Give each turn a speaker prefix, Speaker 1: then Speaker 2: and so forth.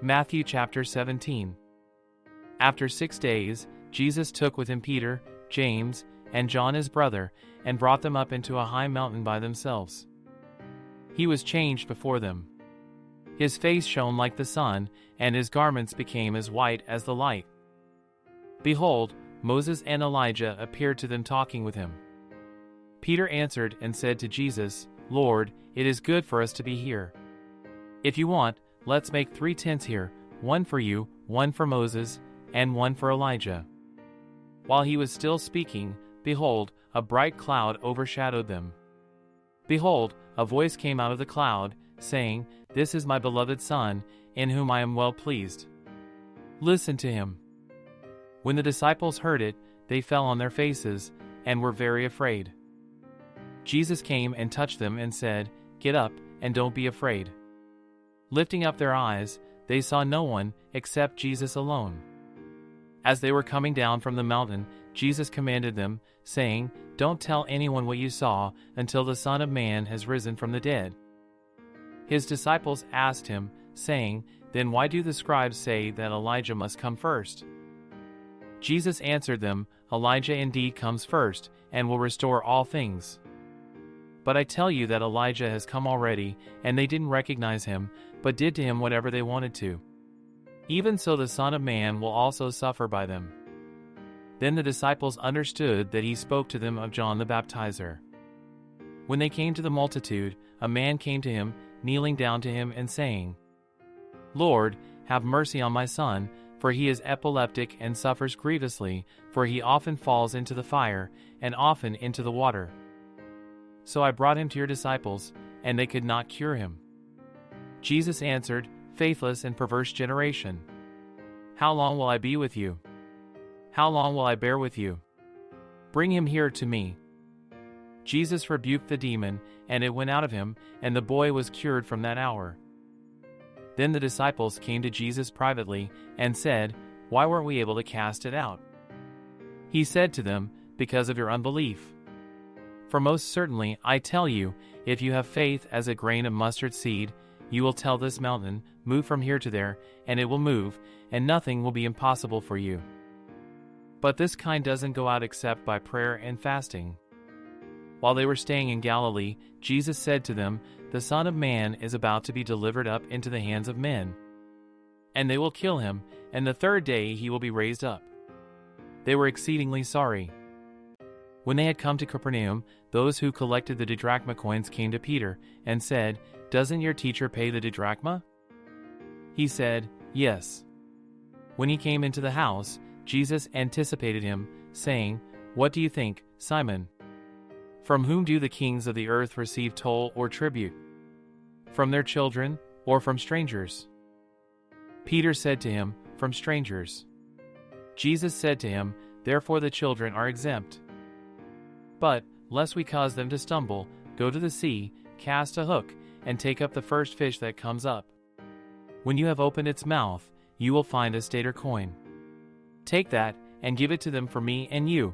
Speaker 1: Matthew chapter 17. After 6 days, Jesus took with him Peter, James, and John his brother, and brought them up into a high mountain by themselves. He was changed before them. His face shone like the sun, and his garments became as white as the light. Behold, Moses and Elijah appeared to them talking with him. Peter answered and said to Jesus, "Lord, it is good for us to be here. If you want, let's make 3 tents here, one for you, one for Moses, and one for Elijah." While he was still speaking, behold, a bright cloud overshadowed them. Behold, a voice came out of the cloud, saying, "This is my beloved Son, in whom I am well pleased. Listen to him." When the disciples heard it, they fell on their faces, and were very afraid. Jesus came and touched them and said, "Get up, and don't be afraid." Lifting up their eyes, they saw no one except Jesus alone. As they were coming down from the mountain, Jesus commanded them, saying, "Don't tell anyone what you saw until the Son of Man has risen from the dead." His disciples asked him, saying, "Then why do the scribes say that Elijah must come first?" Jesus answered them, "Elijah indeed comes first, and will restore all things. But I tell you that Elijah has come already, and they didn't recognize him, but did to him whatever they wanted to. Even so the Son of Man will also suffer by them." Then the disciples understood that he spoke to them of John the Baptizer. When they came to the multitude, a man came to him, kneeling down to him and saying, "Lord, have mercy on my son, for he is epileptic and suffers grievously, for he often falls into the fire, and often into the water. So I brought him to your disciples, and they could not cure him." Jesus answered, "Faithless and perverse generation. How long will I be with you? How long will I bear with you? Bring him here to me." Jesus rebuked the demon, and it went out of him, and the boy was cured from that hour. Then the disciples came to Jesus privately, and said, "Why weren't we able to cast it out?" He said to them, "Because of your unbelief. For most certainly, I tell you, if you have faith as a grain of mustard seed, you will tell this mountain, 'Move from here to there,' and it will move, and nothing will be impossible for you. But this kind doesn't go out except by prayer and fasting." While they were staying in Galilee, Jesus said to them, "The Son of Man is about to be delivered up into the hands of men. And they will kill him, and the 3rd day he will be raised up." They were exceedingly sorry. When they had come to Capernaum, those who collected the didrachma coins came to Peter, and said, "Doesn't your teacher pay the didrachma?" He said, "Yes." When he came into the house, Jesus anticipated him, saying, "What do you think, Simon? From whom do the kings of the earth receive toll or tribute? From their children, or from strangers?" Peter said to him, "From strangers." Jesus said to him, "Therefore the children are exempt. But, lest we cause them to stumble, go to the sea, cast a hook, and take up the first fish that comes up. When you have opened its mouth, you will find a stater coin. Take that, and give it to them for me and you."